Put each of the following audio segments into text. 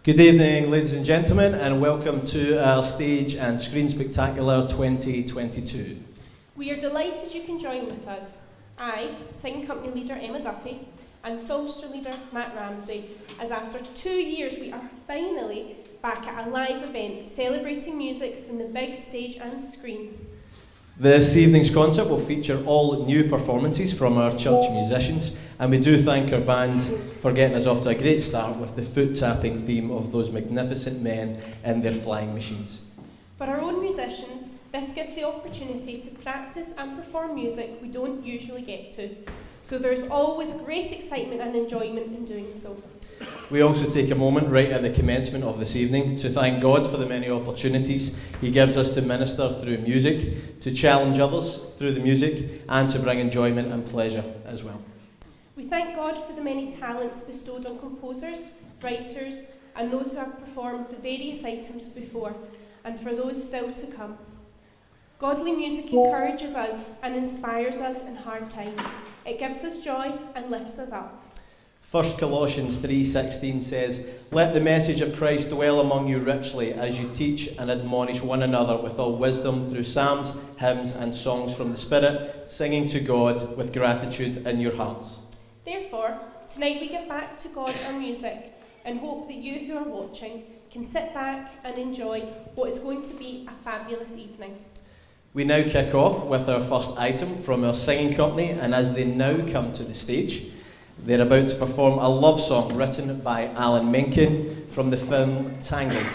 Good evening, ladies and gentlemen, and welcome to our Stage and Screen Spectacular 2022. We are delighted you can join with us. I, Singing Company leader Emma Duffy, and Songster leader Matt Ramsey, as after 2 years we are finally back at a live event celebrating music from the big stage and screen. This evening's concert will feature all new performances from our church musicians, and we do thank our band for getting us off to a great start with the foot-tapping theme of those magnificent men in their flying machines. For our own musicians, this gives the opportunity to practice and perform music we don't usually get to, so there's always great excitement and enjoyment in doing so. We also take a moment right at the commencement of this evening to thank God for the many opportunities He gives us to minister through music, to challenge others through the music, and to bring enjoyment and pleasure as well. We thank God for the many talents bestowed on composers, writers, and those who have performed the various items before, and for those still to come. Godly music encourages us and inspires us in hard times. It gives us joy and lifts us up. 1 Colossians 3:16 says, "Let the message of Christ dwell among you richly as you teach and admonish one another with all wisdom through psalms, hymns and songs from the Spirit, singing to God with gratitude in your hearts." Therefore, tonight we give back to God our music and hope that you who are watching can sit back and enjoy what is going to be a fabulous evening. We now kick off with our first item from our singing company, and as they now come to the stage, they're about to perform a love song written by Alan Menken from the film Tangled.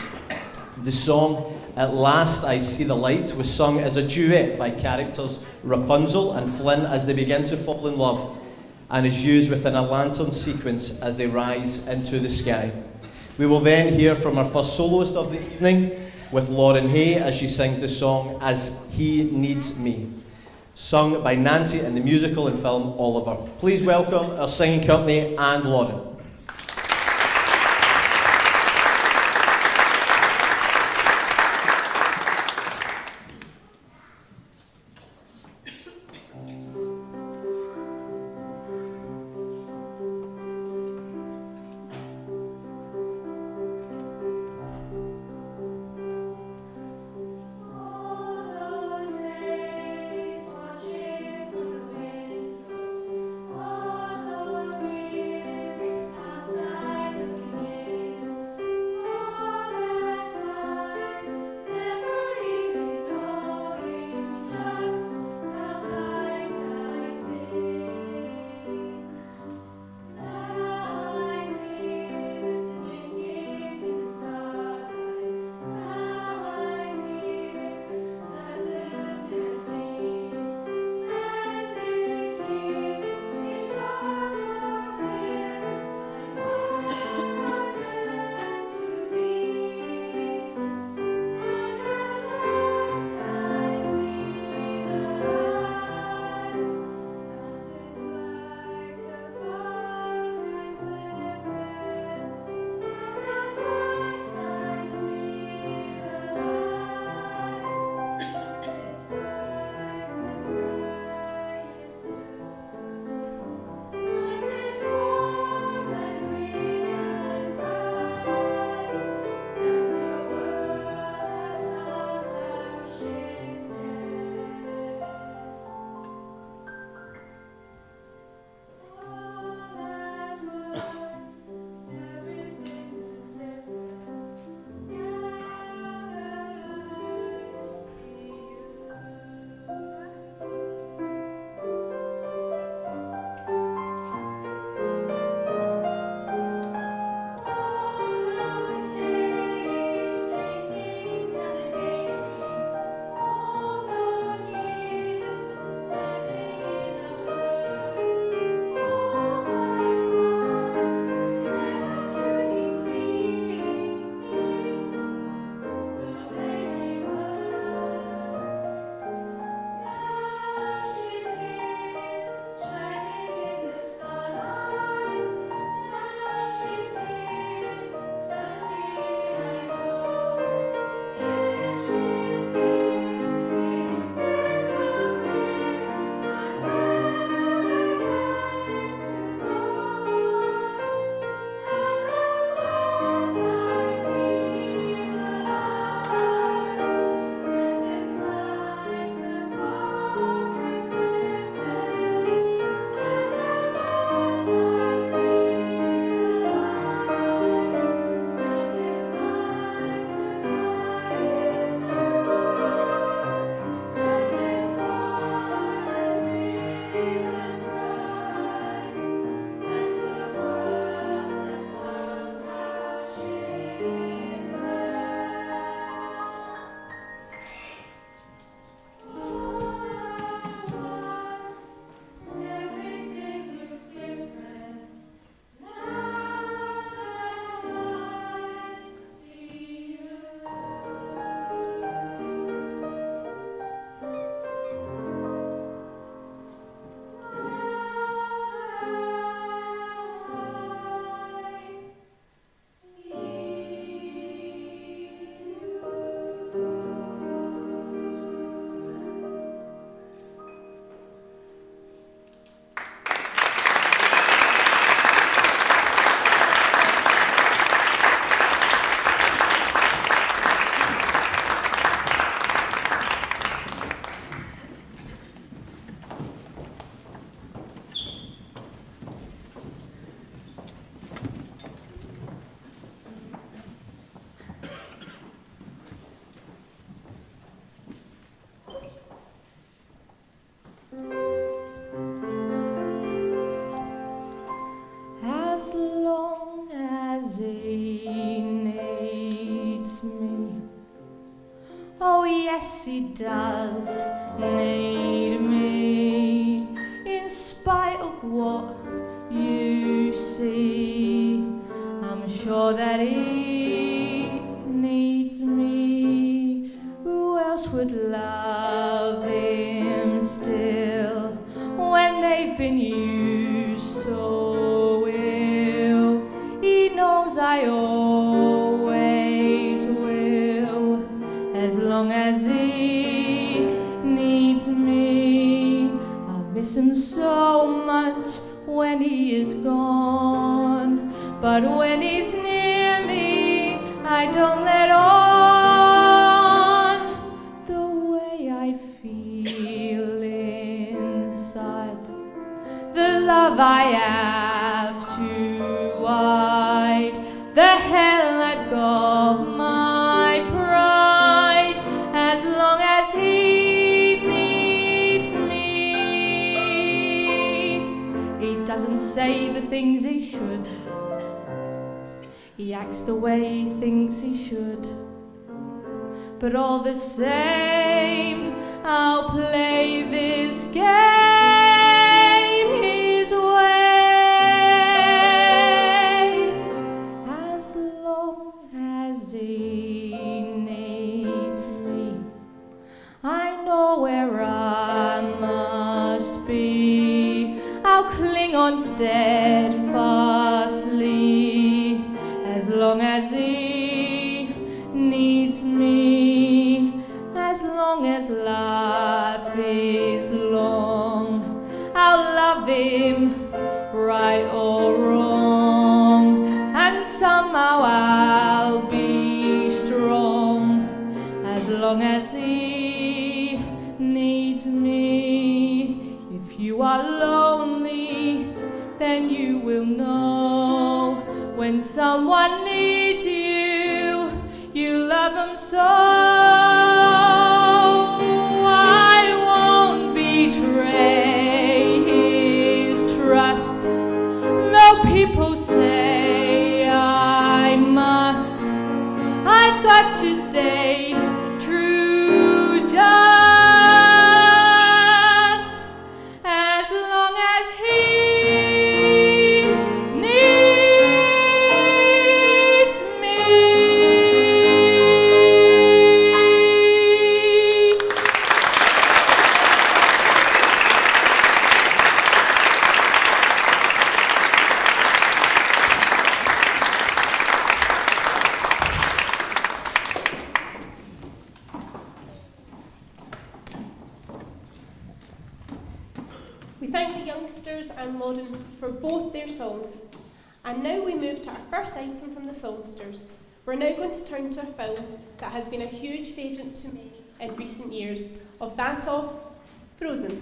The song, "At Last I See the Light," was sung as a duet by characters Rapunzel and Flynn as they begin to fall in love, and is used within a lantern sequence as they rise into the sky. We will then hear from our first soloist of the evening, with Lauren Hay as she sings the song "As He Needs Me," sung by Nancy in the musical and film Oliver. Please welcome our singing company and Lauren. as long as he needs me. Oh yes, he does need me, in spite of what you see. I'm sure that he needs me. Who else would love him still when they've been used so ill? He knows I always will, as long as he needs me. I'll miss him so much when he is gone, but when he's near me, I don't let on the way I feel inside, the love I have to hide, the hell I've got my pride, as long as he needs me. He doesn't say the things he should, he acts the way he thinks he should, but all the same, I'll play this game his way, as long as he needs me. I know where I must be, I'll cling on steadfastly, as long as he needs me, as long as life is long, I'll love him right or wrong, and somehow I'll be strong, as long as he needs me. If you are lonely, then you will know, when someone needs you, you love them so. I won't betray his trust, though people say I must. I've got to stay true just as long as he needs me. We thank the youngsters and Lauren for both their songs. And now we move to our first item from the songsters. We're now going to turn to a film that has been a huge favourite to many in recent years, of Frozen.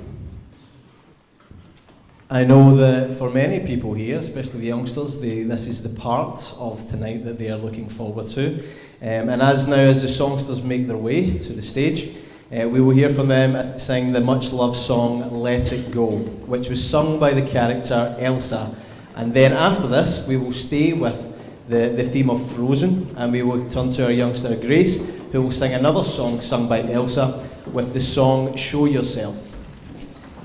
I know that for many people here, especially the youngsters, this is the part of tonight that they are looking forward to. And as the songsters make their way to the stage, we will hear from them sing the much-loved song Let It Go, which was sung by the character Elsa. And then after this, we will stay with the theme of Frozen, and we will turn to our youngster Grace, who will sing another song sung by Elsa with the song Show Yourself.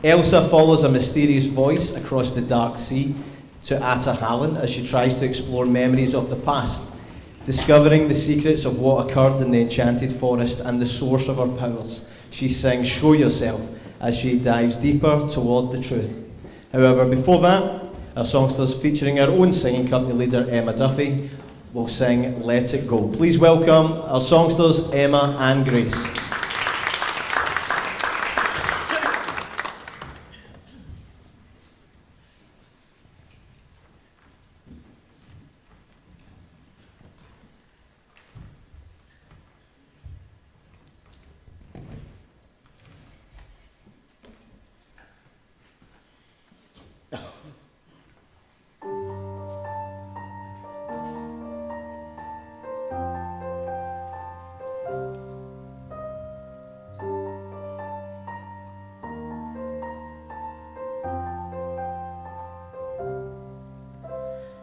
Elsa follows a mysterious voice across the dark sea to Atta Hallan as she tries to explore memories of the past, discovering the secrets of what occurred in the enchanted forest and the source of her powers. She sings Show Yourself as she dives deeper toward the truth. However, before that, our songsters, featuring our own singing company leader Emma Duffy, will sing Let It Go. Please welcome our songsters Emma and Grace.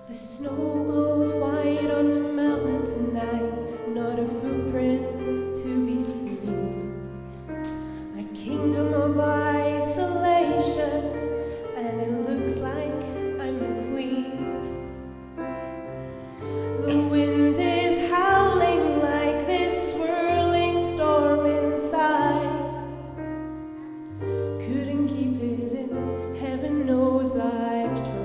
The snow glows white on the mountain tonight, not a footprint to be seen. A kingdom of isolation, and it looks like I'm the queen. The wind is howling like this swirling storm inside. Couldn't keep it in, heaven knows I've tried.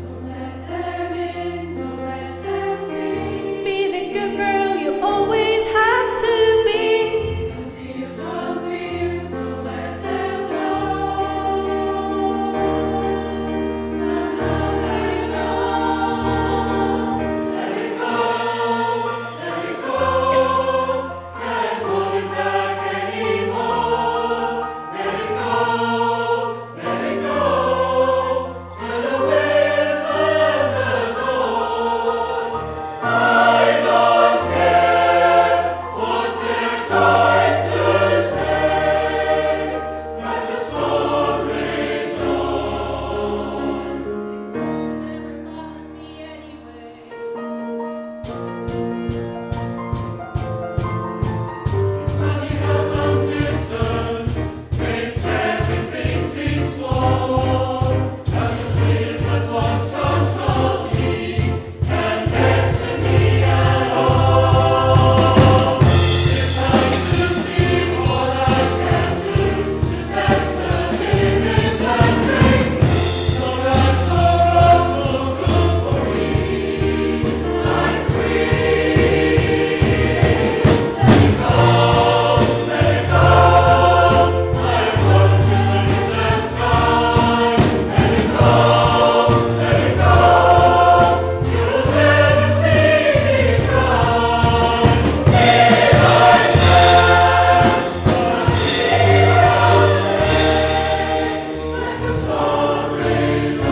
Don't let them in, don't let them see. Be the good girl you always have to be. Conceal, don't fear, don't let them know. And now they know. Let it go, let it go. Can't hold it back anymore. Let it go, let it go. Turn away, slam the door. I don't care what they're going to say. Let the storm rage on. It won't ever bother me anyway. It's funny how some distance makes everything seem small. And the fears that once controlled me can't get to me at all. It's time to see what I can do to test the limits and break. So that the road will rules for me. I'm free. Let it go, let it go. I'm going to the moonlit sky. Let it go, let it go. You'll never see me cry. Here I stand, here I'll stay. Let the storm rage on.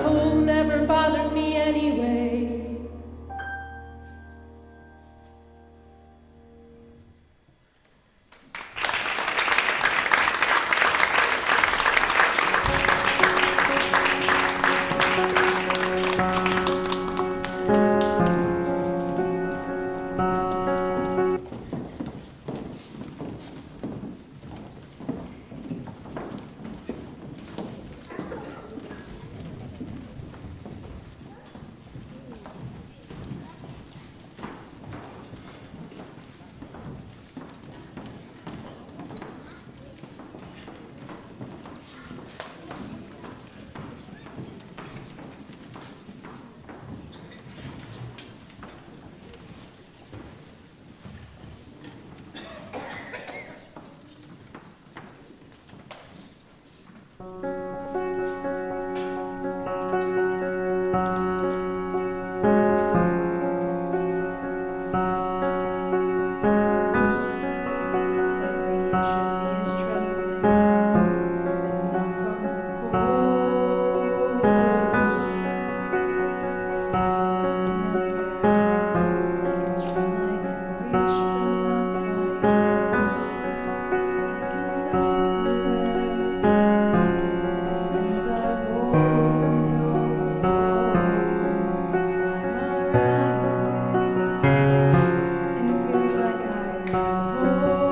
Cold never bothered me anyway. Every inch of me is trembling, but not from the cold. Something is familiar, like a dream I can reach but not quite hold. I can sense you there, like a friend I've always known. I'm alright, and it feels like I am whole.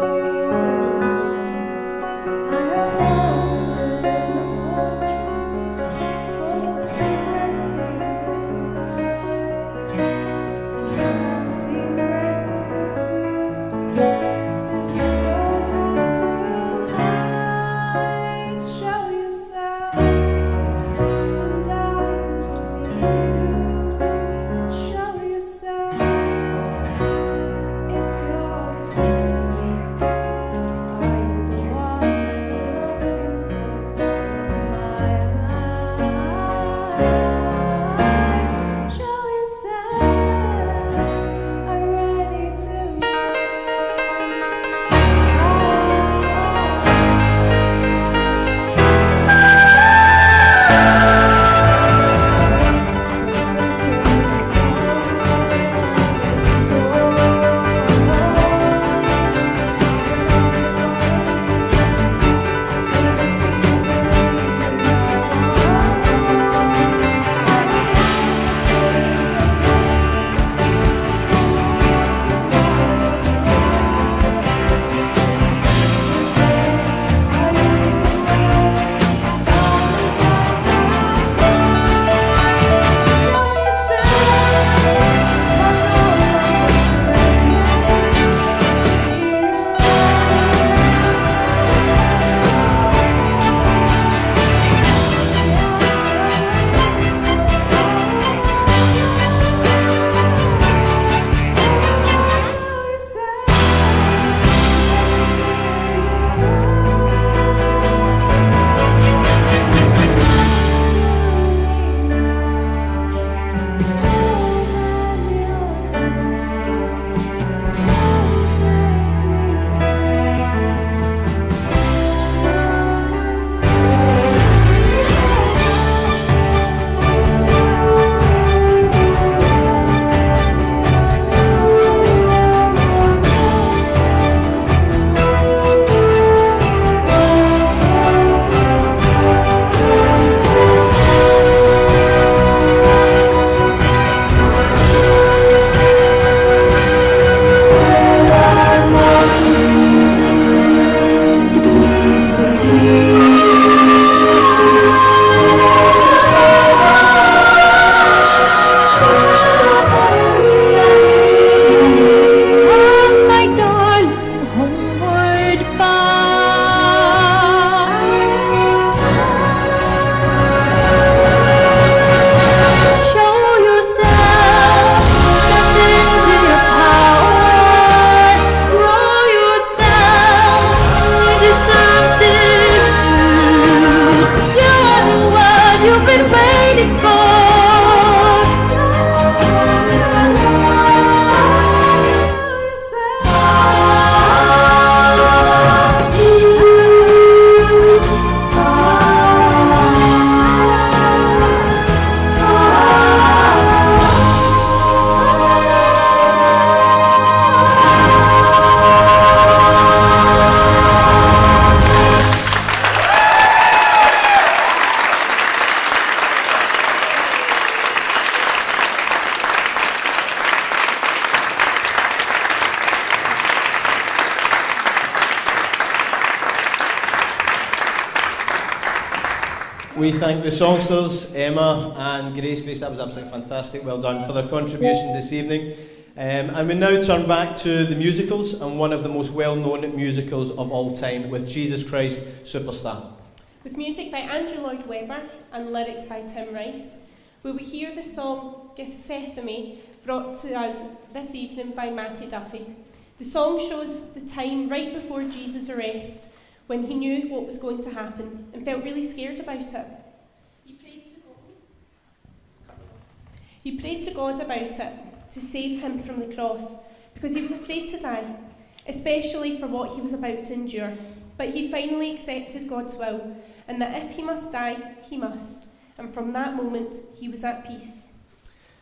We thank the songsters, Emma and Grace. Grace, that was absolutely fantastic. Well done for their contributions this evening. And we now turn back to the musicals, and one of the most well-known musicals of all time, with Jesus Christ Superstar. With music by Andrew Lloyd Webber and lyrics by Tim Rice, we will hear the song Gethsemane, brought to us this evening by Matty Duffy. The song shows the time right before Jesus' arrest, when he knew what was going to happen and felt really scared about it. He prayed to God about it, to save him from the cross, because he was afraid to die, especially for what he was about to endure. But he finally accepted God's will, and that if he must die, he must. And from that moment, he was at peace.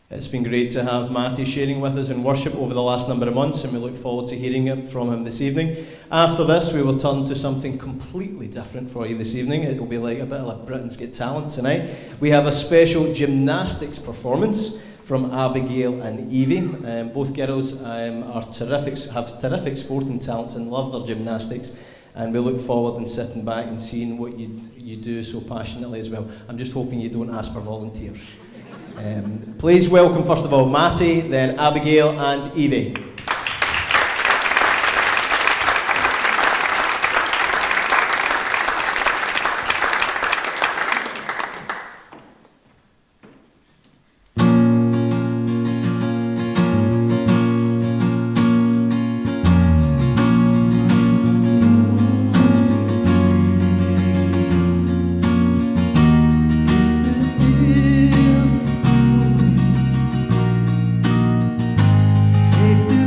It's been great to have Matty sharing with us in worship over the last number of months, and we look forward to hearing it from him this evening. After this, we will turn to something completely different for you this evening. It will be like a bit like Britain's Got Talent tonight. We have a special gymnastics performance from Abigail and Evie. Both girls have terrific sporting talents and love their gymnastics, and we look forward in sitting back and seeing what you do so passionately as well. I'm just hoping you don't ask for volunteers. Please welcome, first of all, Matty, then Abigail and Evie. Take this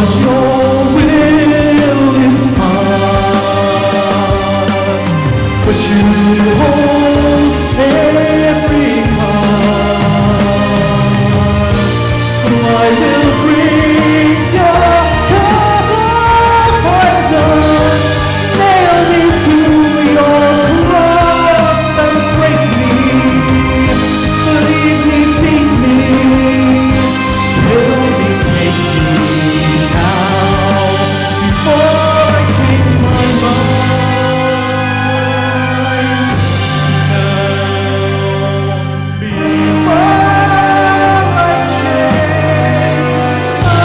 'cause your will is hard, but you hold every heart. So I will bring your cup of poison, nail me to your cross and break me, bleed me, beat me, kill me, take me now, before I change my mind. Now, before I change my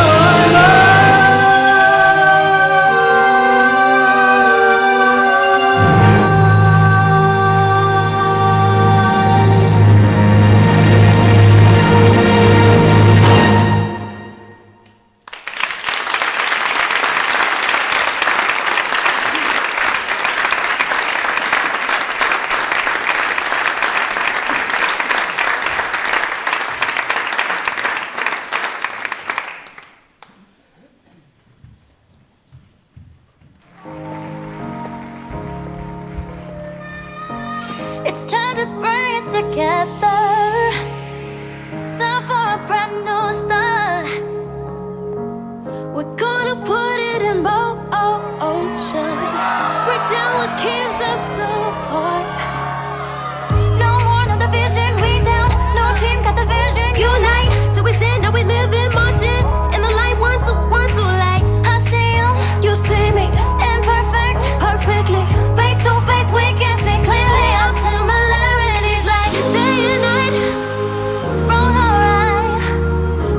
It's time to bring it together. Time for a brand new start. We're gonna put it in motion. Break down what keeps us apart. No more, no division. We down. No team got the vision. Unite. So we stand up, we live in marching. In the light, one, two, light. I see you, you see me. Imperfect, perfectly. Face to face, we can see clearly our similarities like day and night. Wrong or right,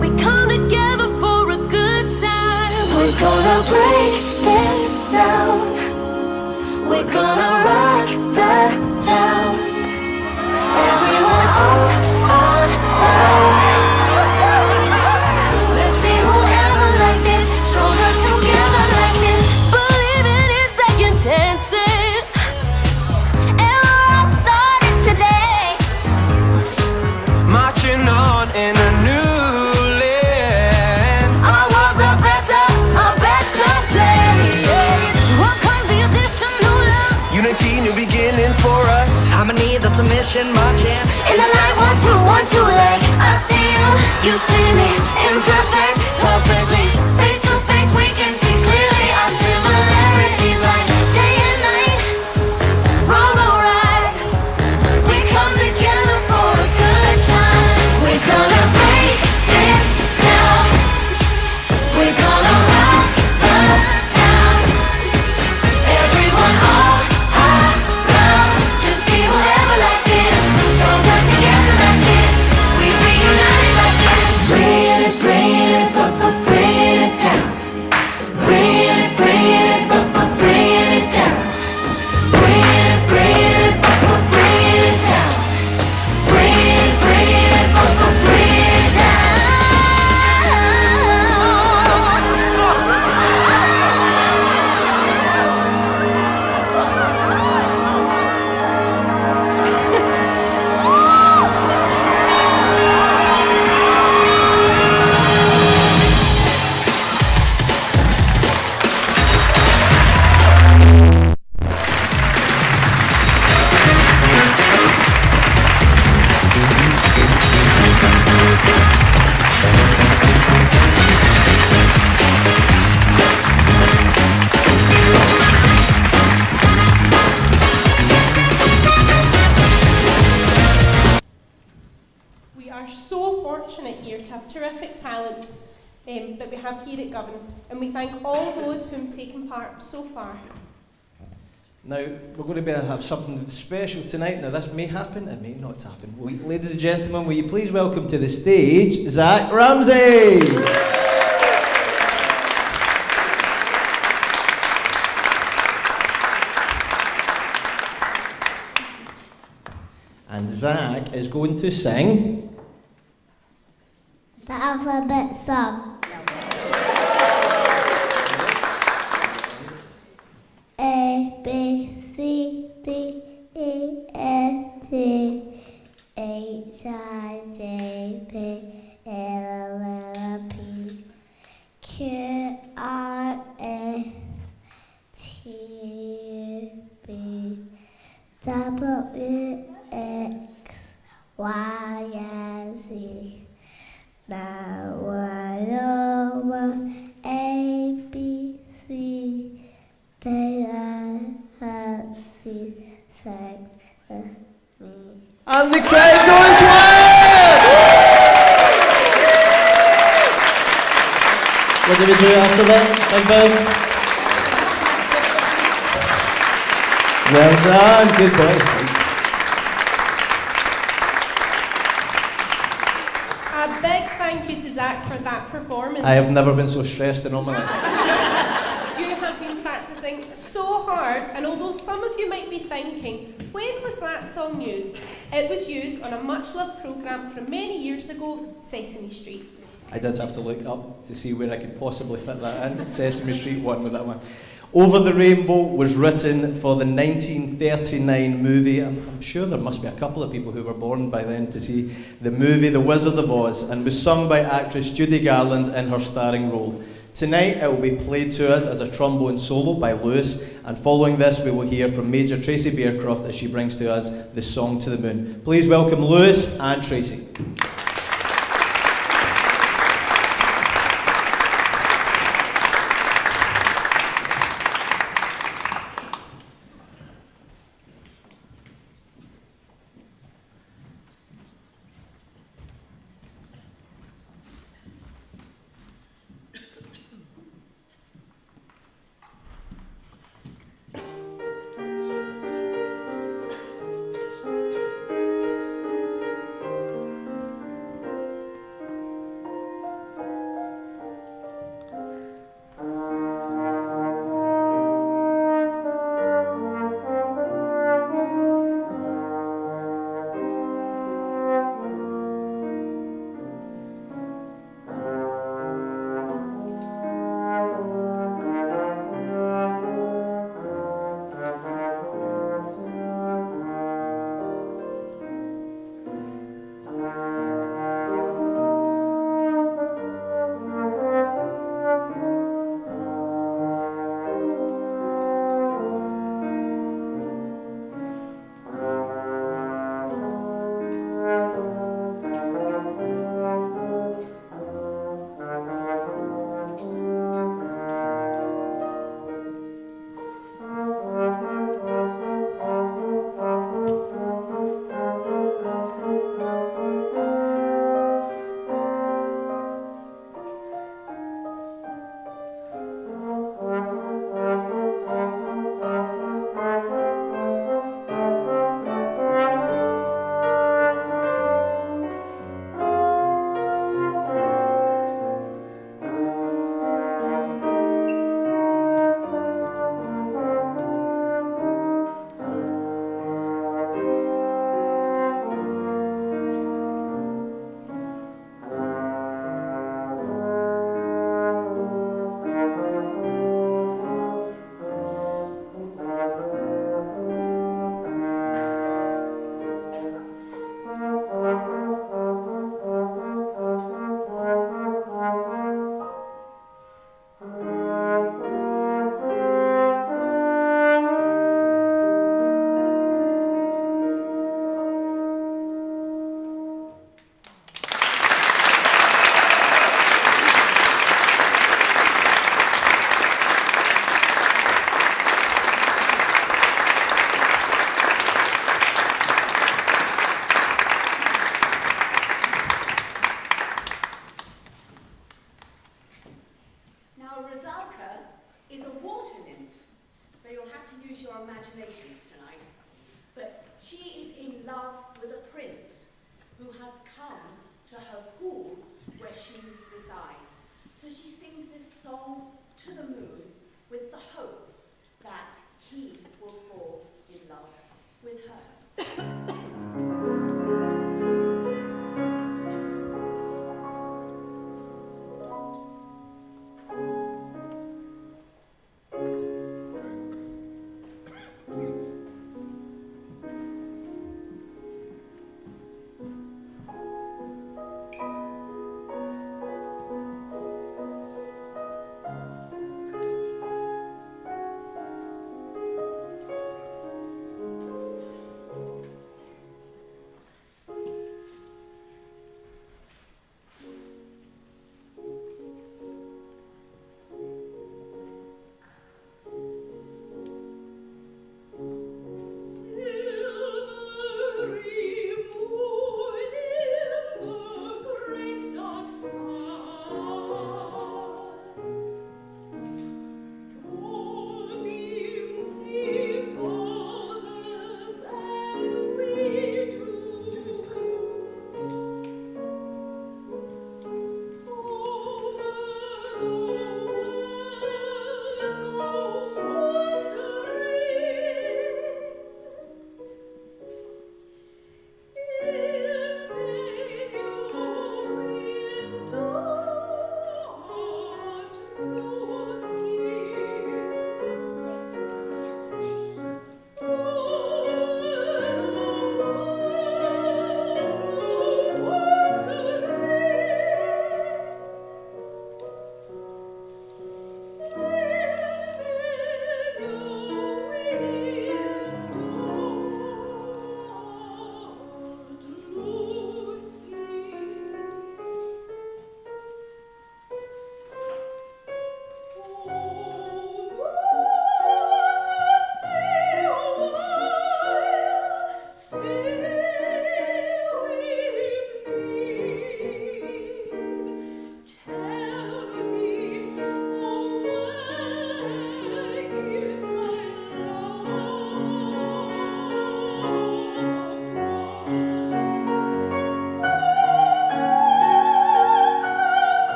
we come together for a good time. We're gonna break this down. We're gonna rock the town. Everyone all around. Let's be whoever like this, stronger together like this. Believing in second chances, and we're all starting today. Marching on in a new land. Our world's a better place. Welcome the additional love. Unity, new beginning for us. Harmony, that's a mission marching. In the light, one, two, like I see you, you see me. Imperfect, perfectly. Face to face, we can see clearly our similarities like day and night. Wrong or right, we come together for a good time. We're gonna break this down. We're gonna rock the town. Everyone all around. Just be whoever like this. Stronger together like this. We reunited like this. Bring it, bring it down. Bring it, down. Bring it, down. Bring it, down. Bring it down. We are so fortunate here to have terrific talents that we have here at Govan, and we thank all those who have taken part so far. Now, we're going to have something special tonight. Now, this may happen, it may not happen. Ladies and gentlemen, will you please welcome to the stage, Zach Ramsey. And Zach is going to sing the alphabet song. A, B, C, D, E, F, G, H, I, J, K, L, M, N, O, P, Q, And the crowd goes wild! What did we do after that? Big Bill? Well done, good boy. A big thank you to Zach for that performance. I have never been so stressed in all my life. You have been practicing so hard, and although some of you might be thinking, when was that song used? It was used on a much-loved programme from many years ago, Sesame Street. I did have to look up to see where I could possibly fit that in. Sesame Street won with that one. Over the Rainbow was written for the 1939 movie. I'm sure there must be a couple of people who were born by then to see the movie The Wizard of Oz, and was sung by actress Judy Garland in her starring role. Tonight it will be played to us as a trombone solo by Lewis, and following this we will hear from Major Tracy Bearcroft as she brings to us the Song to the Moon. Please welcome Lewis and Tracy.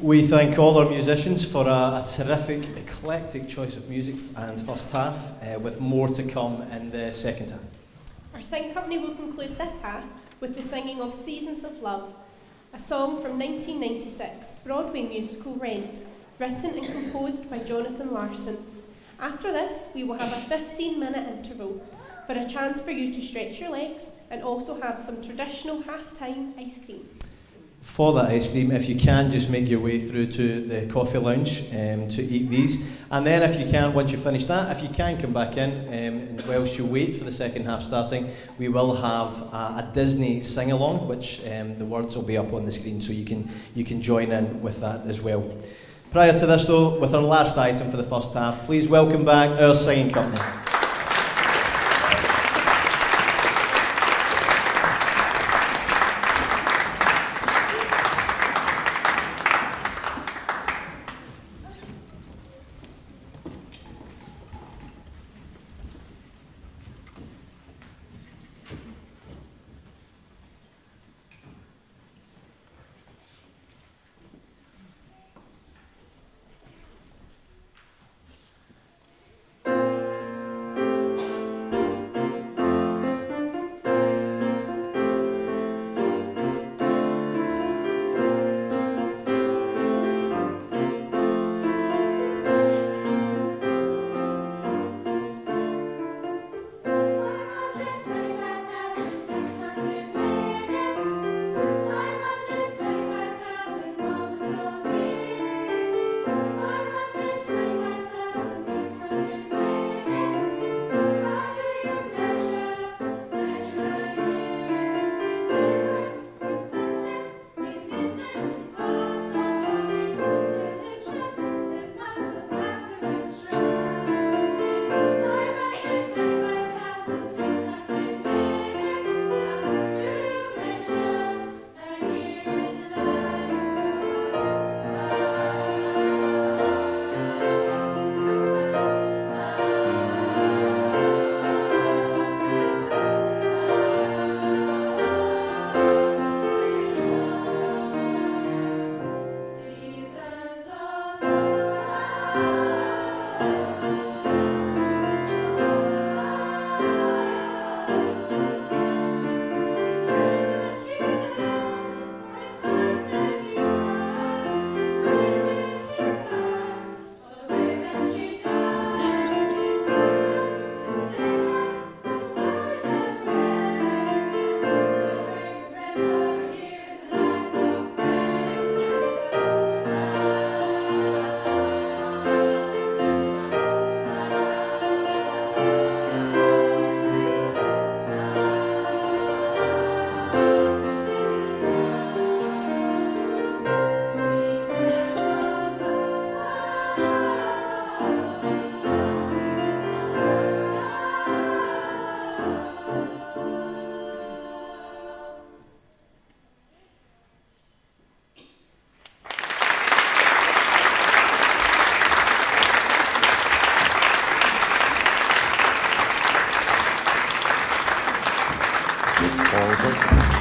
We thank all our musicians for a terrific, eclectic choice of music and first half, with more to come in the second half. Our sing company will conclude this half with the singing of Seasons of Love, a song from 1996, Broadway musical Rent, written and composed by Jonathan Larson. After this, we will have a 15-minute interval for a chance for you to stretch your legs and also have some traditional half-time ice cream. For that ice cream, if you can, just make your way through to the coffee lounge to eat these. And then if you can, once you finish that, if you can come back in, and whilst you wait for the second half starting, we will have a Disney sing-along, which the words will be up on the screen, so you can join in with that as well. Prior to this though, with our last item for the first half, please welcome back our singing company.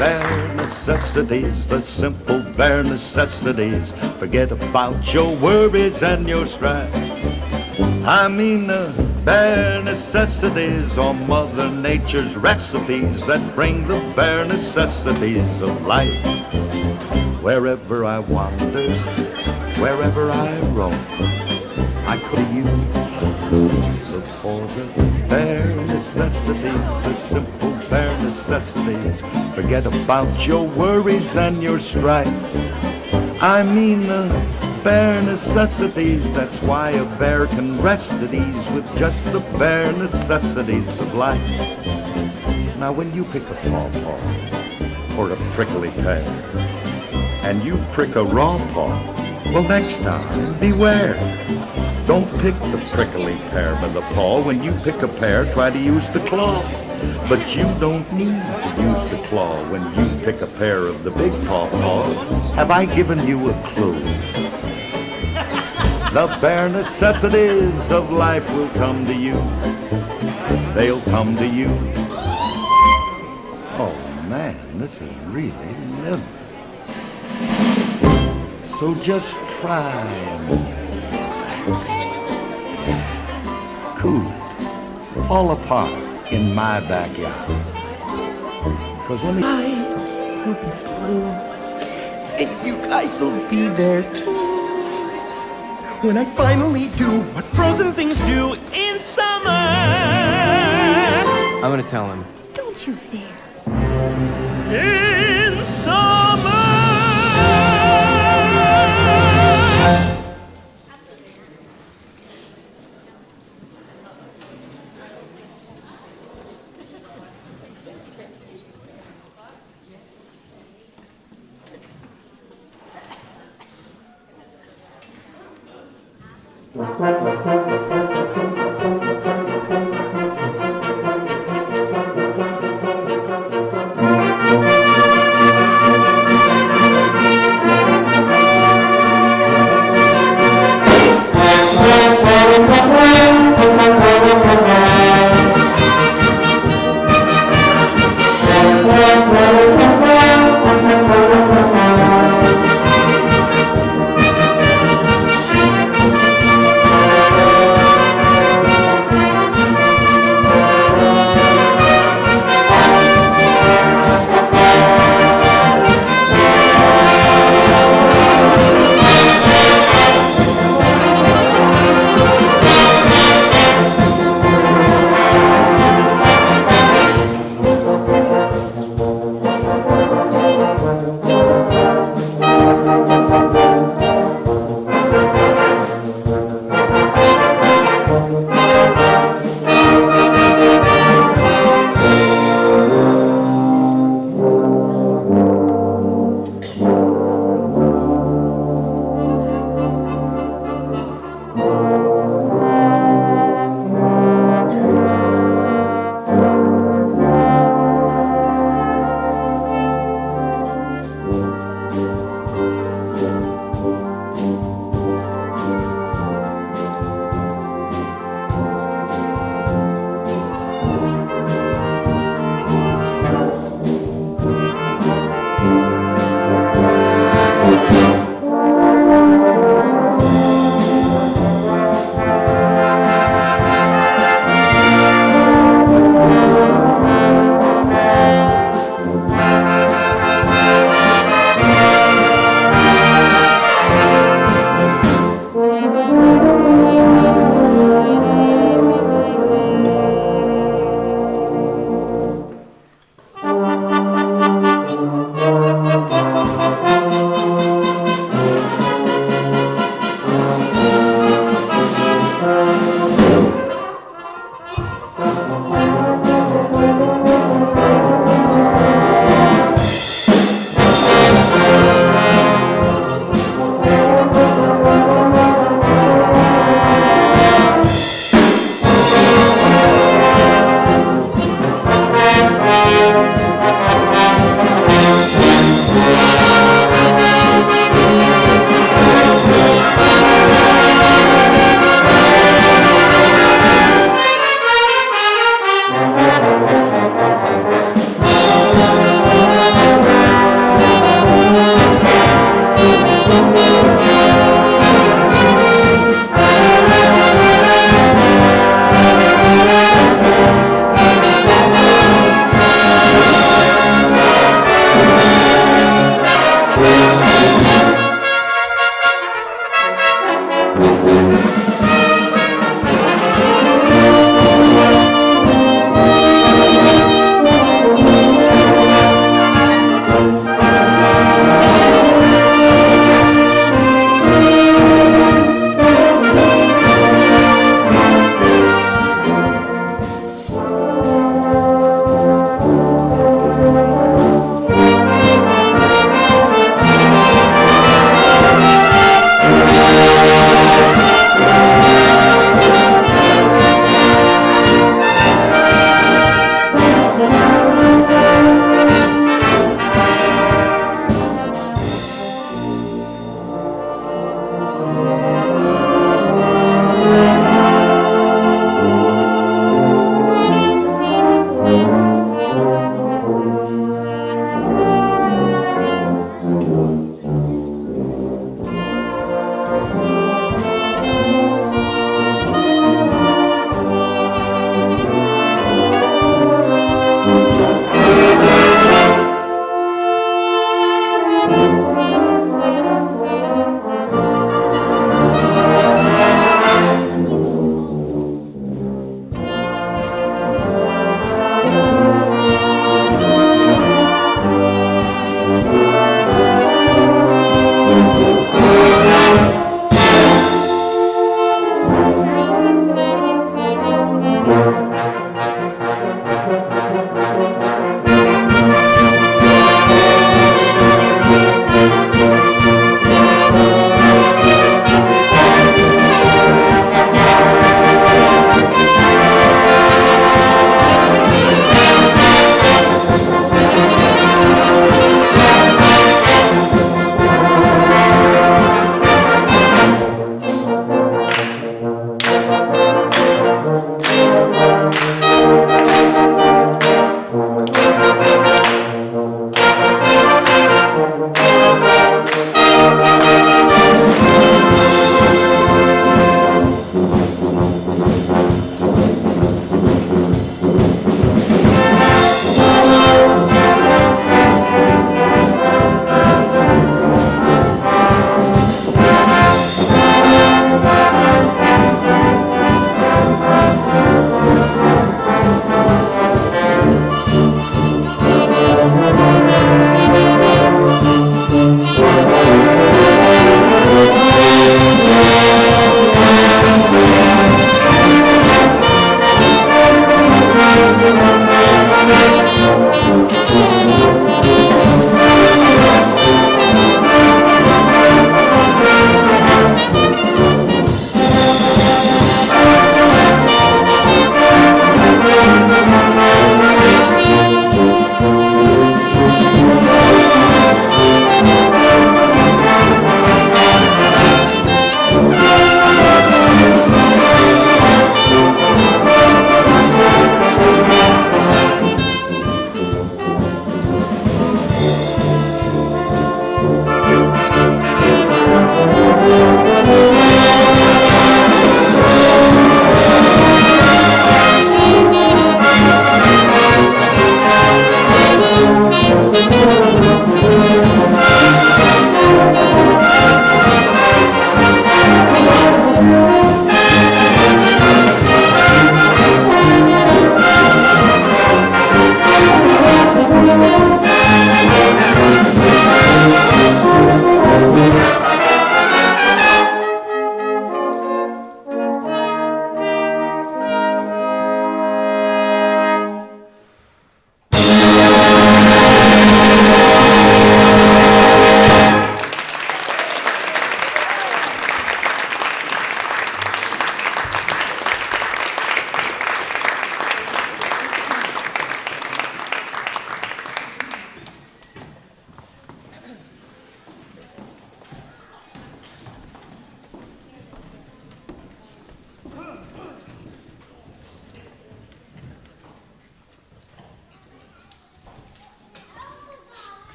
bare necessities, the simple bare necessities. Forget about your worries and your strife. I mean the bare necessities are Mother Nature's recipes that bring the bare necessities of life. Wherever I wander, wherever I roam, I could use, look for the bare necessities, the simple bare necessities. Forget about your worries and your strife. I mean the bare necessities, that's why a bear can rest at ease with just the bare necessities of life. Now when you pick a pawpaw or a prickly pear, and you prick a raw paw, well next time, beware. Don't pick the prickly pear by the paw. When you pick a pear, try to use the claw. But you don't need to use the claw when you pick a pear of the big pawpaw. Have I given you a clue? The bare necessities of life will come to you. They'll come to you. Oh man, this is really living. So just try me. Cool. Fall apart in my backyard. 'Cause when I will be blue, and you guys will be there too. When I finally do what frozen things do in summer. I'm gonna tell him. Don't you dare. In summer.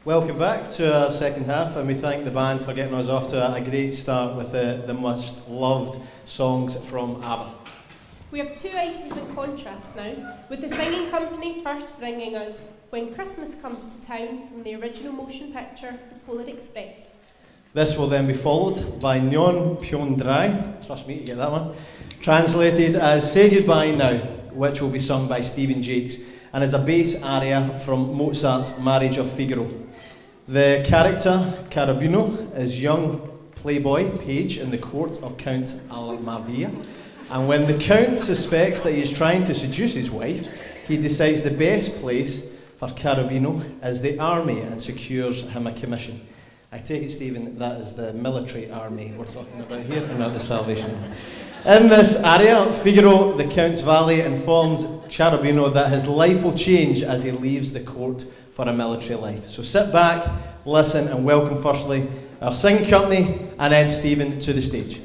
Welcome back to our second half, and we thank the band for getting us off to a great start with the much loved songs from ABBA. We have two items in contrast now, with the singing company first bringing us When Christmas Comes to Town from the original motion picture The Polar Express. This will then be followed by Nyon Pyon Drai, trust me to get that one, translated as Say Goodbye Now, which will be sung by Stephen Jakes, and is a bass aria from Mozart's Marriage of Figaro. The character, Cherubino, is young playboy page in the court of Count Almaviva, and when the Count suspects that he is trying to seduce his wife, he decides the best place for Cherubino is the army and secures him a commission. I take it, Stephen, that is the military army we're talking about here, and not the Salvation Army. In this aria, Figaro, the Count's valet, informs Cherubino that his life will change as he leaves the court for a military life. So sit back, listen, and welcome firstly our singing company, and then Stephen to the stage.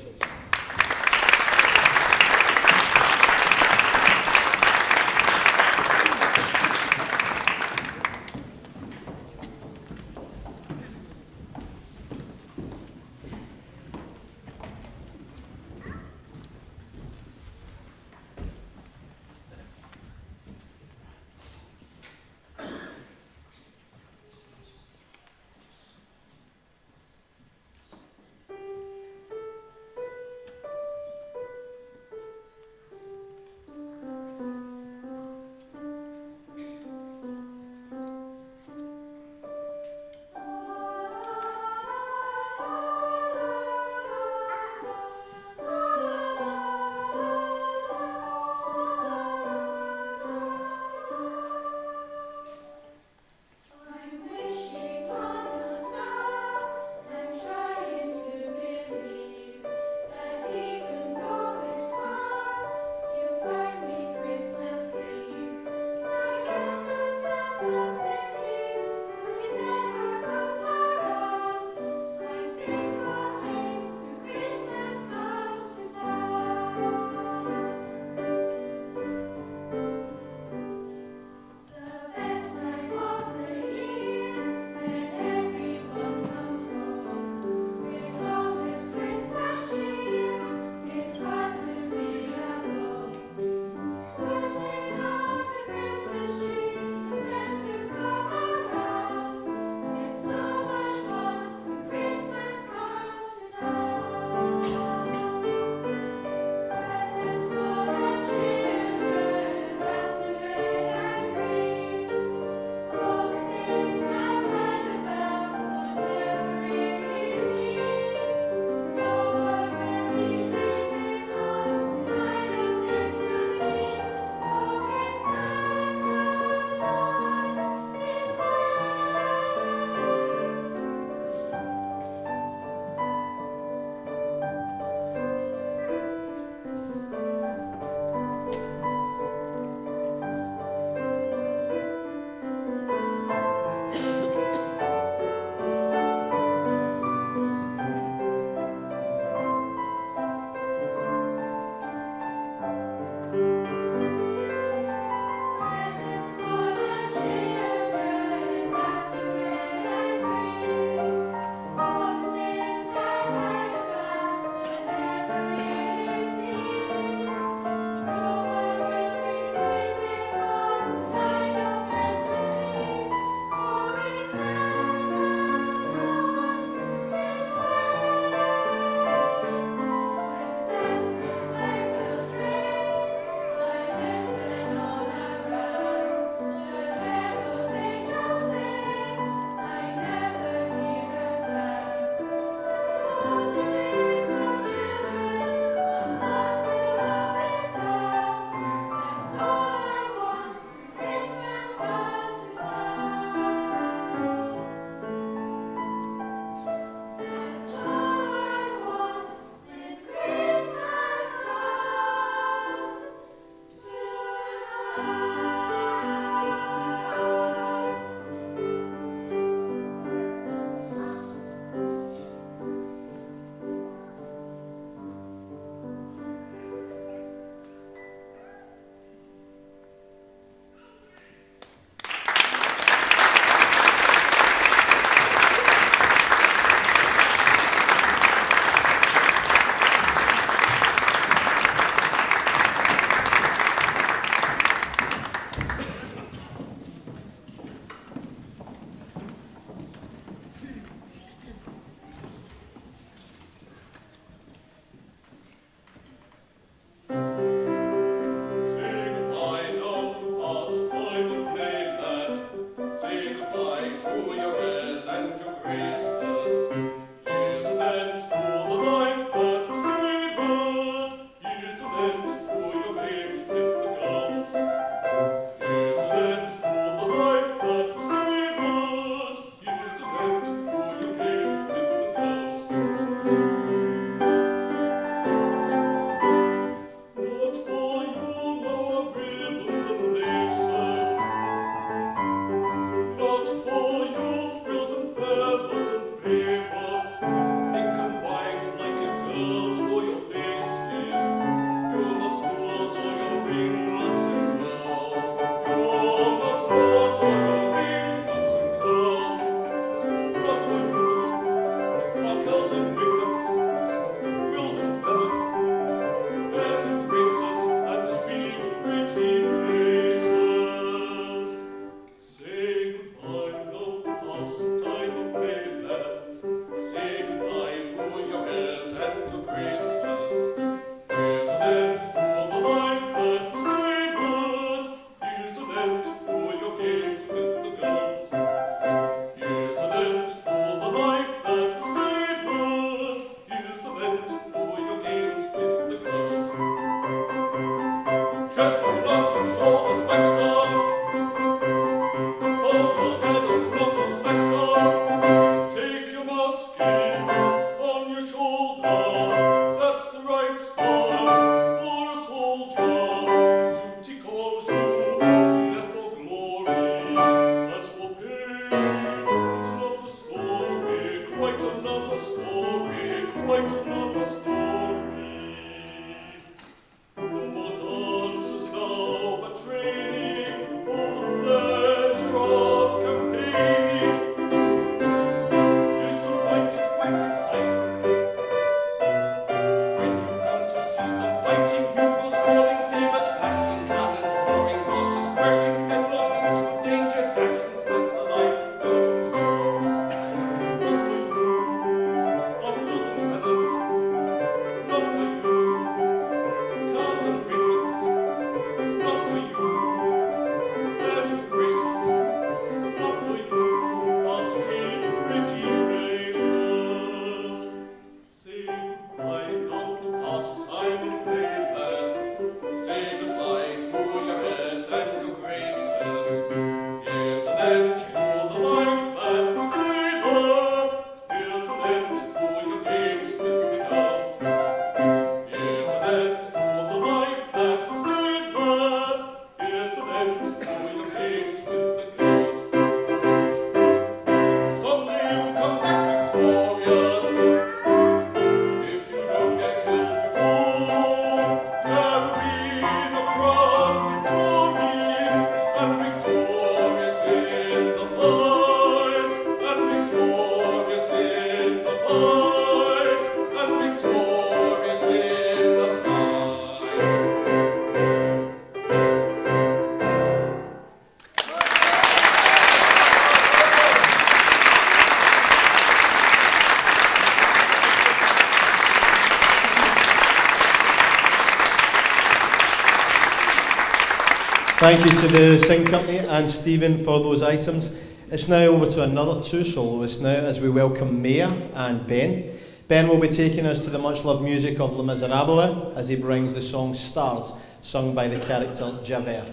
Thank you to the Sing Company and Stephen for those items. It's now over to another two soloists now as we welcome Maya and Ben. Ben will be taking us to the much-loved music of Les Miserables as he brings the song Stars, sung by the character Javert.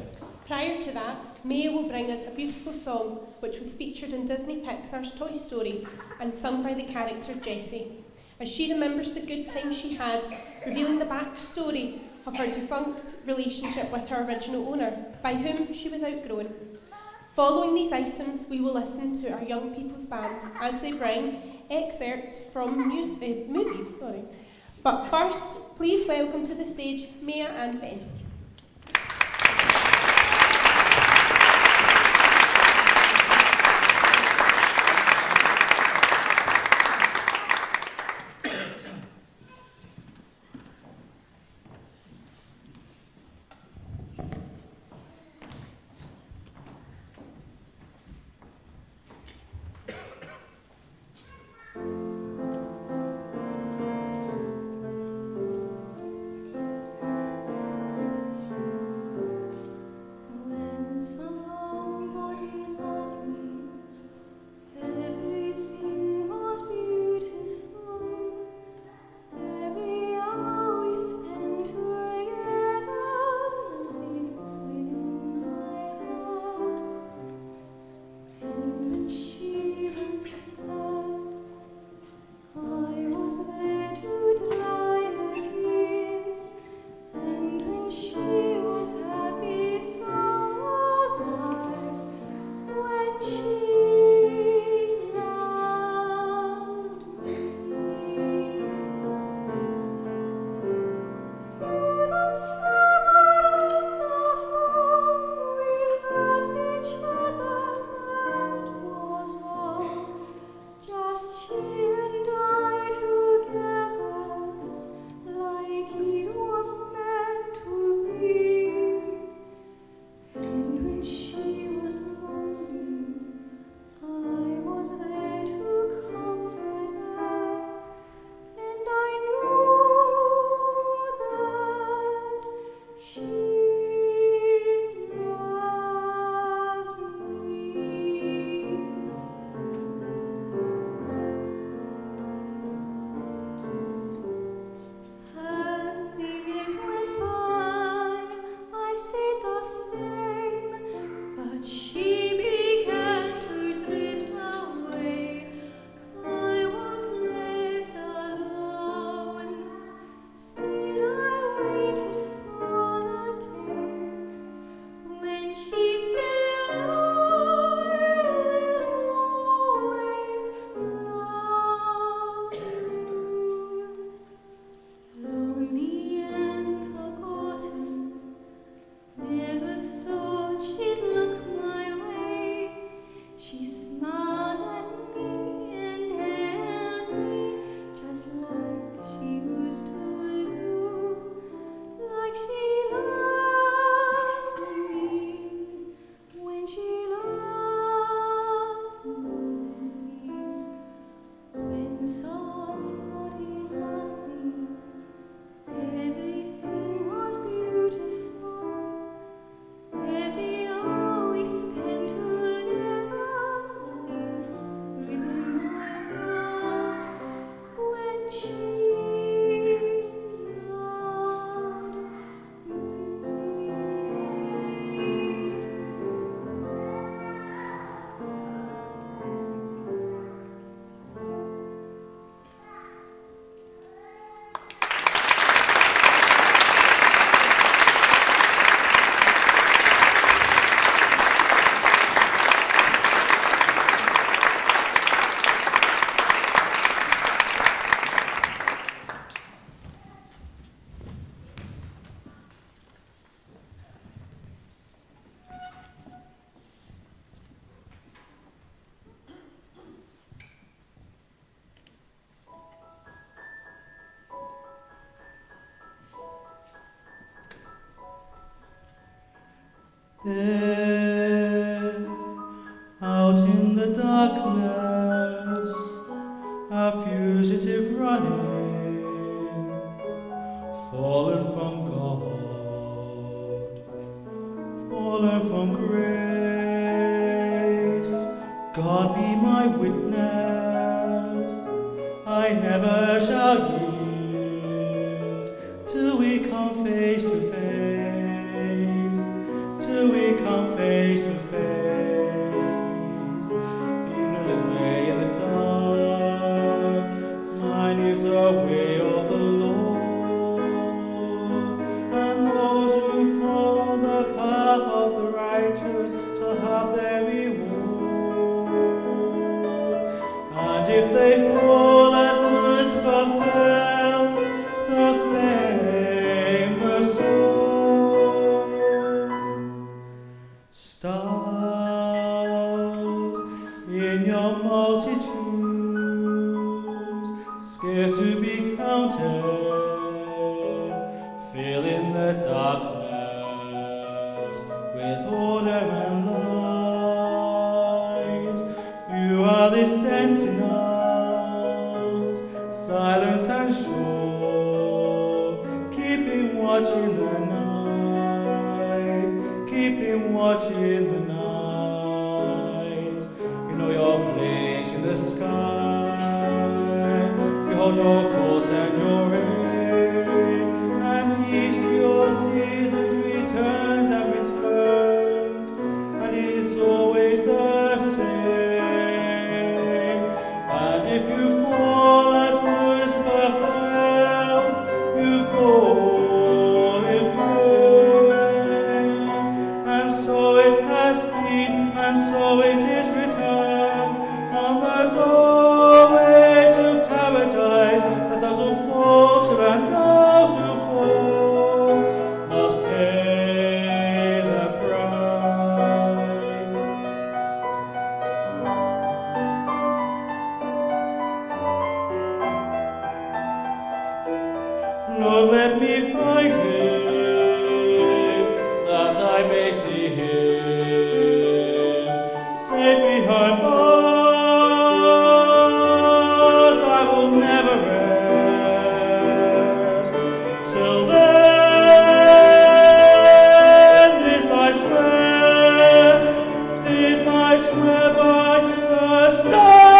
Prior to that, Maya will bring us a beautiful song which was featured in Disney Pixar's Toy Story and sung by the character Jessie, as she remembers the good time she had, revealing the backstory of her defunct relationship with her original owner, by whom she was outgrown. Following these items, we will listen to our Young People's Band as they bring excerpts from movies. But first, please welcome to the stage Maya and Ben. There, out in the darkness, a fugitive running, fallen from God, fallen from grace. God be my witness, I never shall yield till we come face to face, till we come face to face. Ignorance is way in the dark, mine is the way of the Lord, and those who follow the path of the righteous shall have their reward. And if they fall as Lucifer fell, the flame, the sword, stars in your multitudes, scarce to be counted, filling the darkness with order and light. You are the sentinels, silent and sure, keeping watch in the night, keeping watch in the night. You know your place in the sky, behold your course and your aim, and each to your seasons returns and returns, and is always the same. And if you fall as Lucifer fell, you fall in flame. And so it has been, and so it is written on the doorway to paradise, that those who falter and those who fall must pay the price. Lord, let me find him, that I may see him, safe behind bars. I will never rest till then. This I swear by the stars.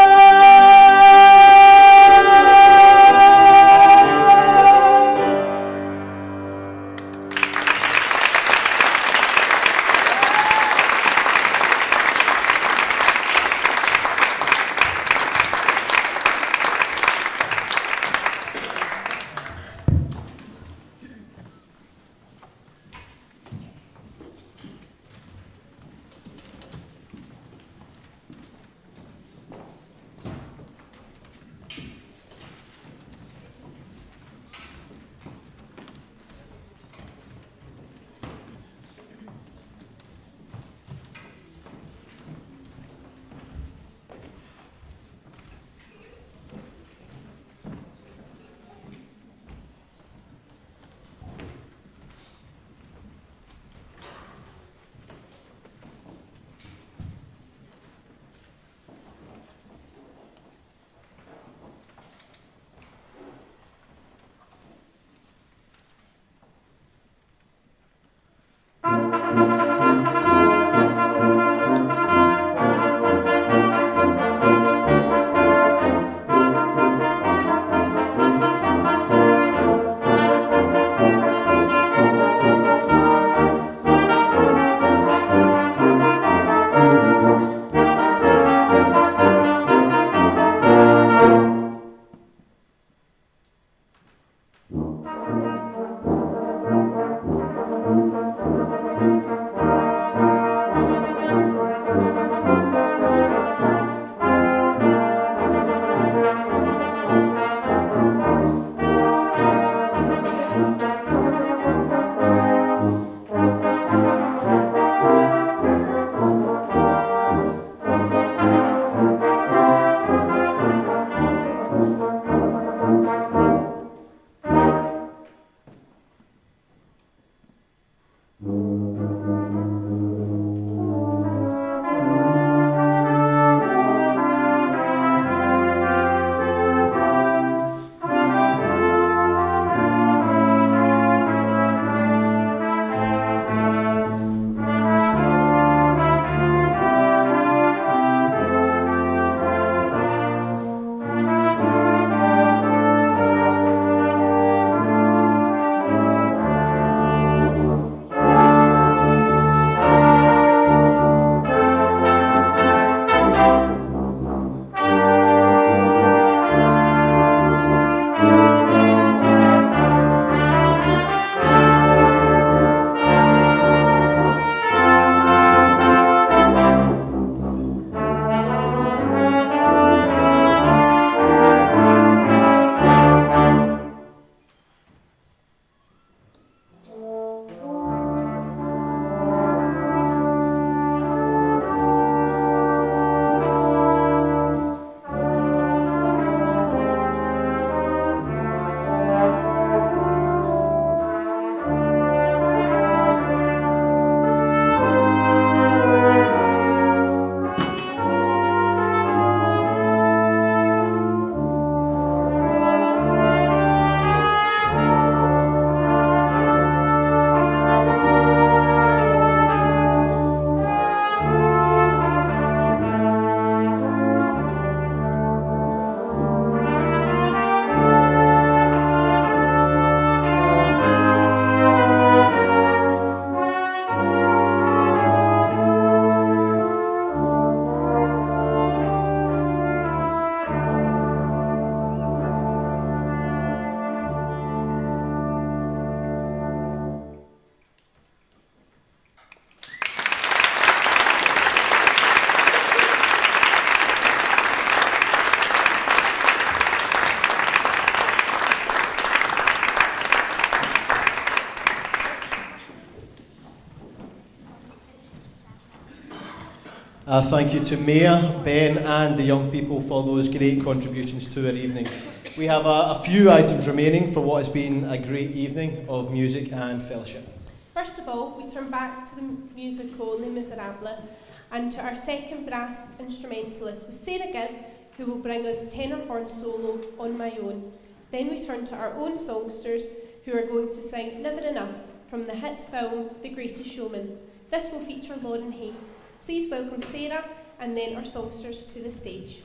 A thank you to Mia, Ben and the young people for those great contributions to our evening. We have a few items remaining for what has been a great evening of music and fellowship. First of all, we turn back to the musical Les Miserables and to our second brass instrumentalist with Sarah Gibb, who will bring us tenor horn solo On My Own. Then we turn to our own songsters, who are going to sing Never Enough from the hit film The Greatest Showman. This will feature Lauren Hay. Please welcome Sarah and then our songsters to the stage.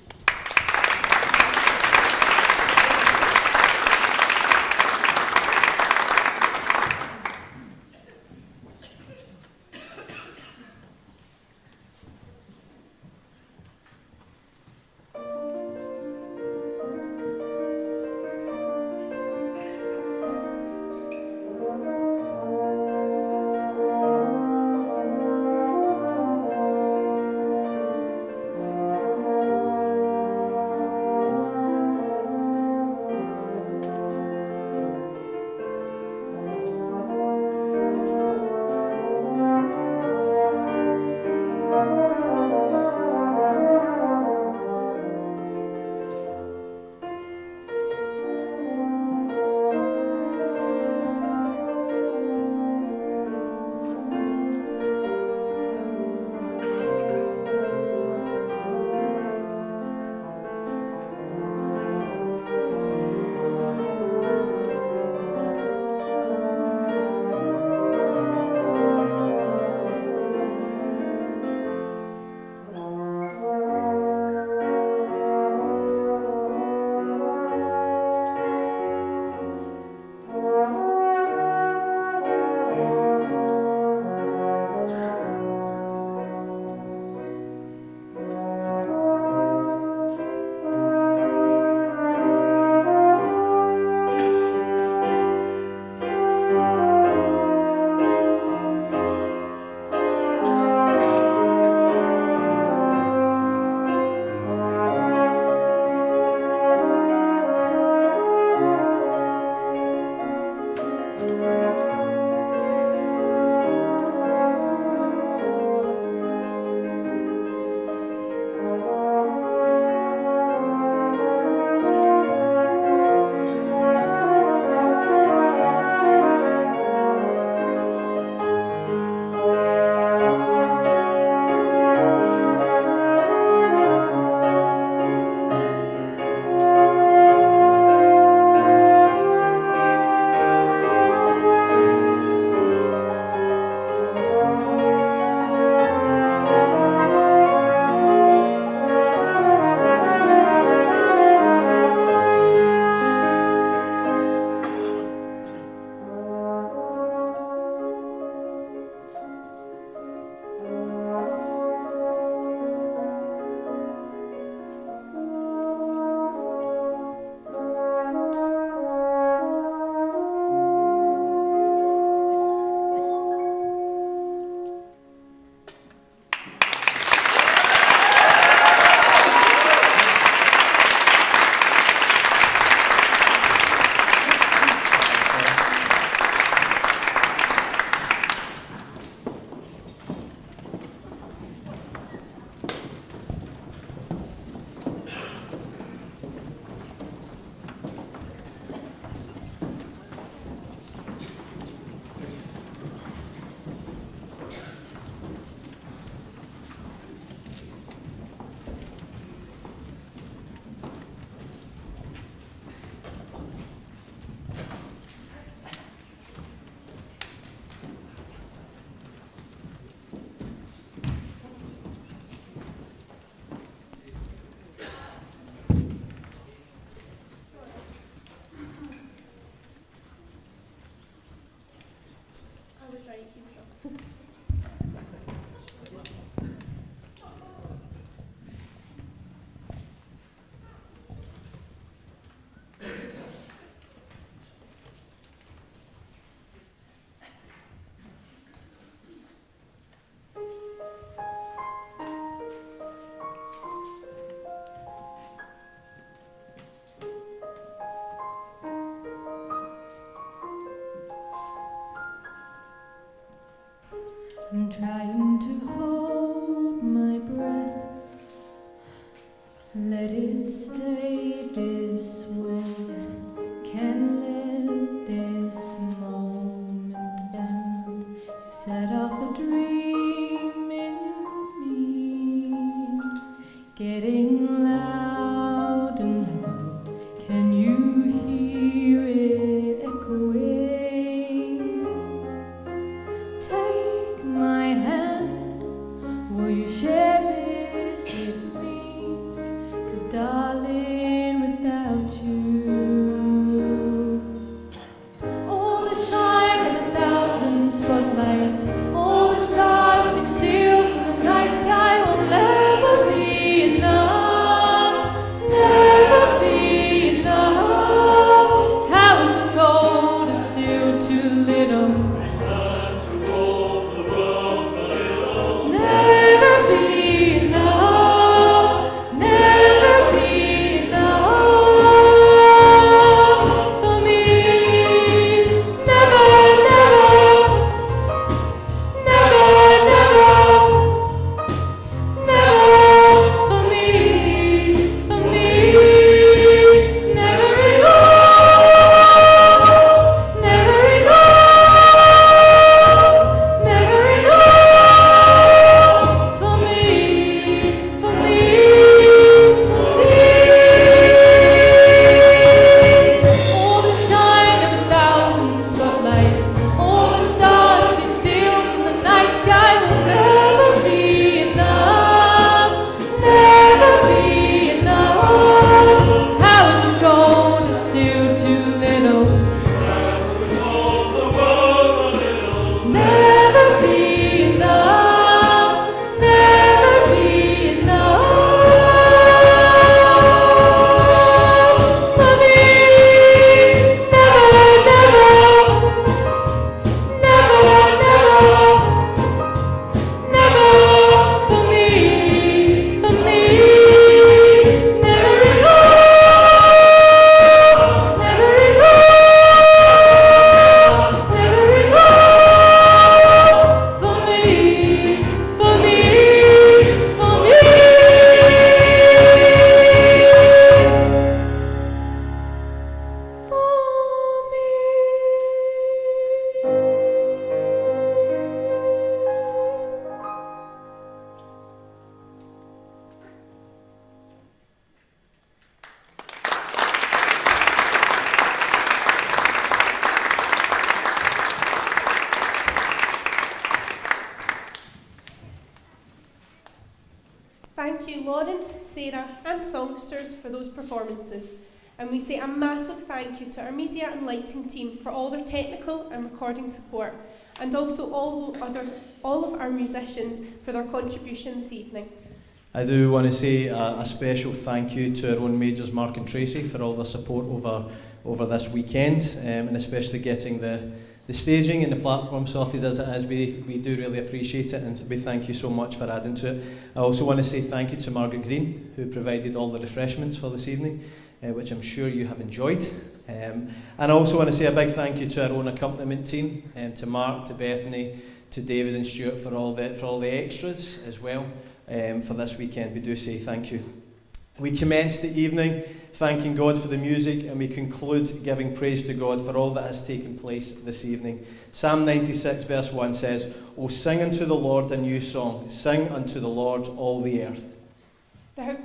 I'm trying to hold my breath. Let it stay this way. Can't let this moment end. Set off a dream in me, getting louder now. Can you hear it echoing? Take my hand. Will you share this with me? 'Cause darling, without you, all the shine of 1,000 spotlights, all the stars we steal from the night sky will never be enough, never be enough. Towers of gold are still too little. Never be enough, never be enough for me. Never, never, never, never, never for me, never enough, never enough, never enough for me, All the shine of 1,000 spotlights, all the stars we steal from the night sky will never be enough, never be enough. Towers of gold are still too little. Never be enough, never be enough for me. Never, never, never, never for me, never enough, never enough, never enough for me, for me. Thank you, Lauren, Sarah, and songsters for those performances. And we say a massive thank you to our media and lighting team for all their technical and recording support, and also all of our musicians for their contribution this evening. I do want to say a special thank you to our own Majors Mark and Tracy for all their support over this weekend, and especially getting the staging and the platform sorted as it is. We do really appreciate it, and we thank you so much for adding to it. I also want to say thank you to Margaret Green, who provided all the refreshments for this evening, which I'm sure you have enjoyed. And I also want to say a big thank you to our own accompaniment team, to Mark, to Bethany, to David and Stuart for all the extras as well. For this weekend, we do say thank you. We commence the evening thanking God for the music, and we conclude giving praise to God for all that has taken place this evening. Psalm 96 verse 1 says, "O sing unto the Lord a new song, sing unto the Lord all the earth." There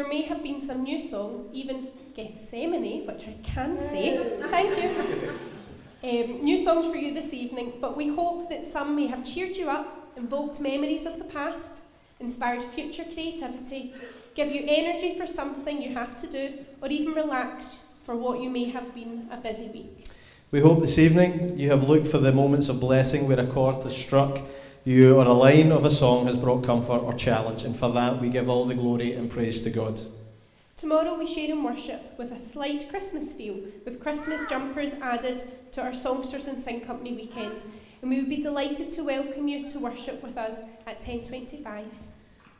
may have been some new songs, even Gethsemane, which I can say. Thank you. New songs for you this evening, but we hope that some may have cheered you up, invoked memories of the past, inspired future creativity, give you energy for something you have to do, or even relax for what you may have been a busy week. We hope this evening you have looked for the moments of blessing where a chord has struck you or a line of a song has brought comfort or challenge, and for that we give all the glory and praise to God. Tomorrow we share in worship with a slight Christmas feel, with Christmas jumpers added to our Songsters and Sing Company weekend, and we would be delighted to welcome you to worship with us at 10:25.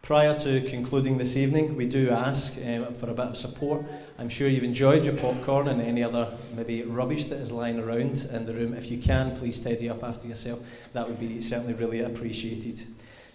Prior to concluding this evening, we do ask for a bit of support. I'm sure you've enjoyed your popcorn and any other maybe rubbish that is lying around in the room. If you can, please tidy up after yourself. That would be certainly really appreciated.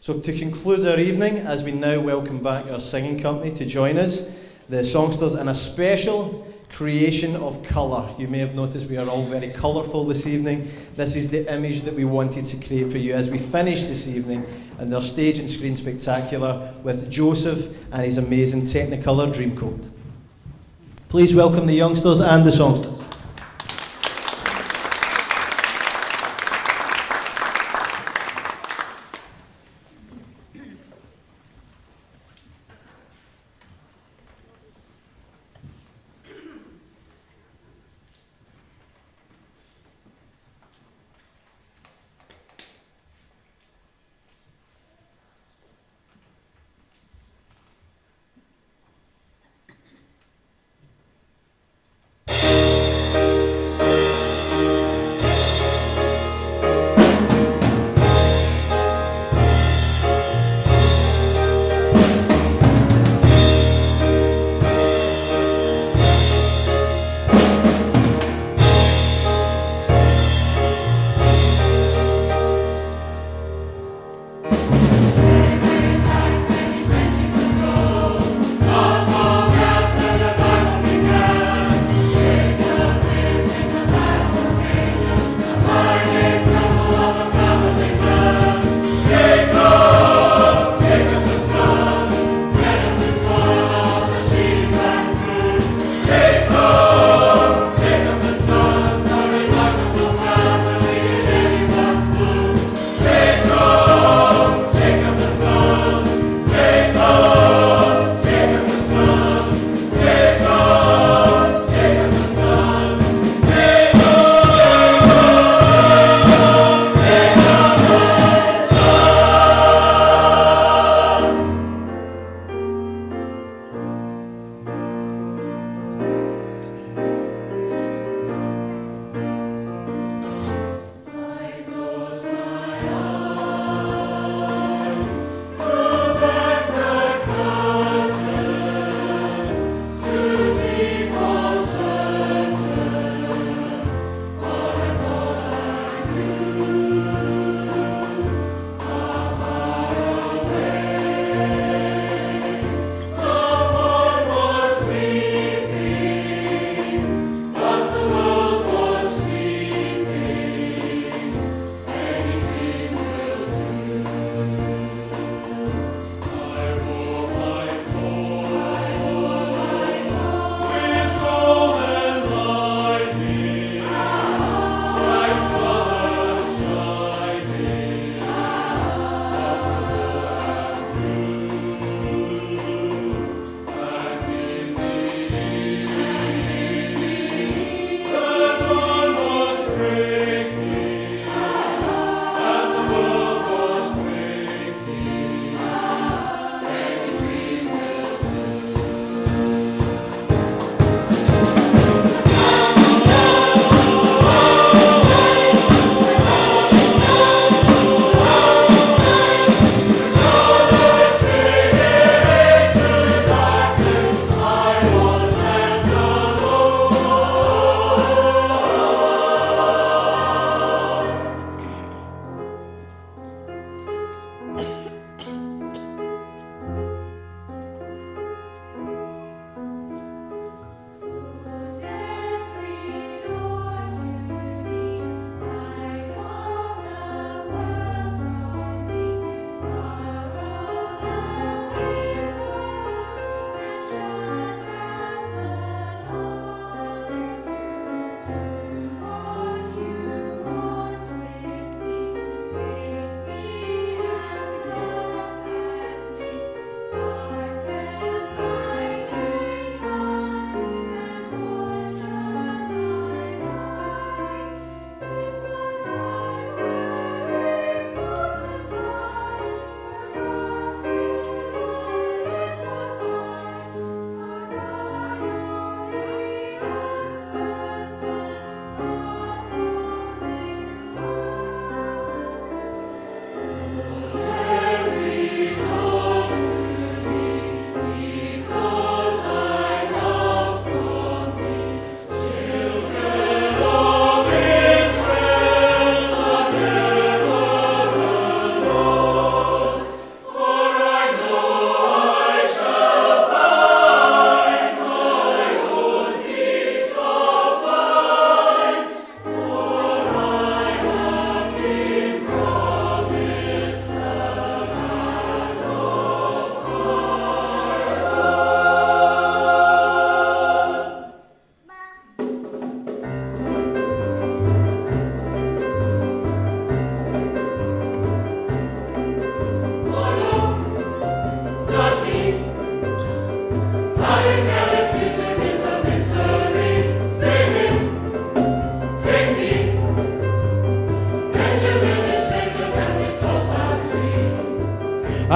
So to conclude our evening, as we now welcome back our singing company to join us, the songsters, in a special creation of colour. You may have noticed we are all very colourful this evening. This is the image that we wanted to create for you as we finish this evening in their stage and screen spectacular with Joseph and his amazing Technicolor Dreamcoat. Please welcome the youngsters and the songsters.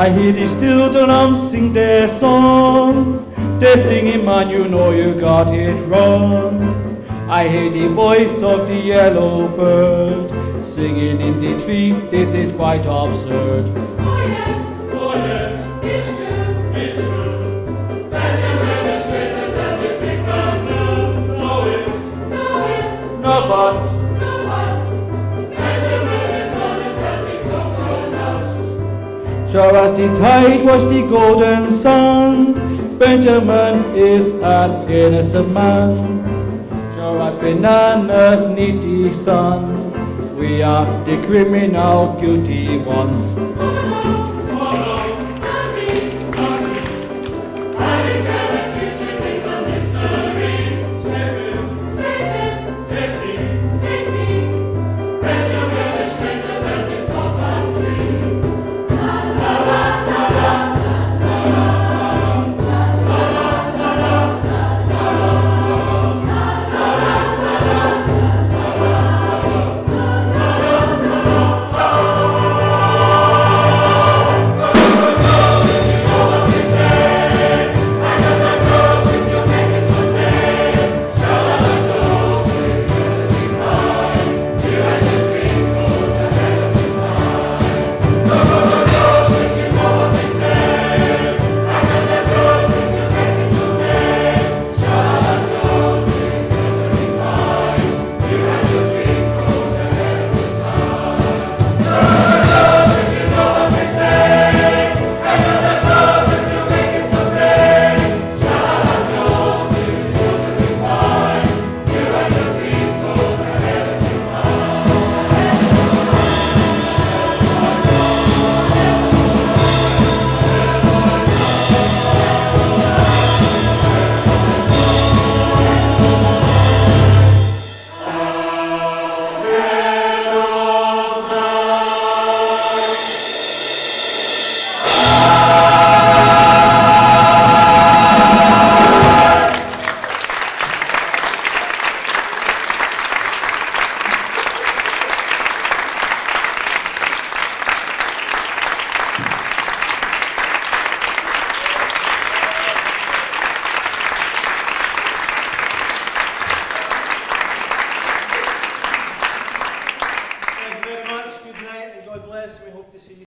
I hear they still don't sing their song. They're singing, man, you know you got it wrong. I hear the voice of the yellow bird singing in the tree, this is quite absurd. Oh yes, it's true, it's true. Benjamin is straighter than the big bamboo. No ifs, No ifs, no buts. no buts. Benjamin is honest as the coconuts. Sure as the tide was the golden sand, Benjamin is an innocent man. Sure as bananas need the sun, we are the criminal guilty ones. Oh no,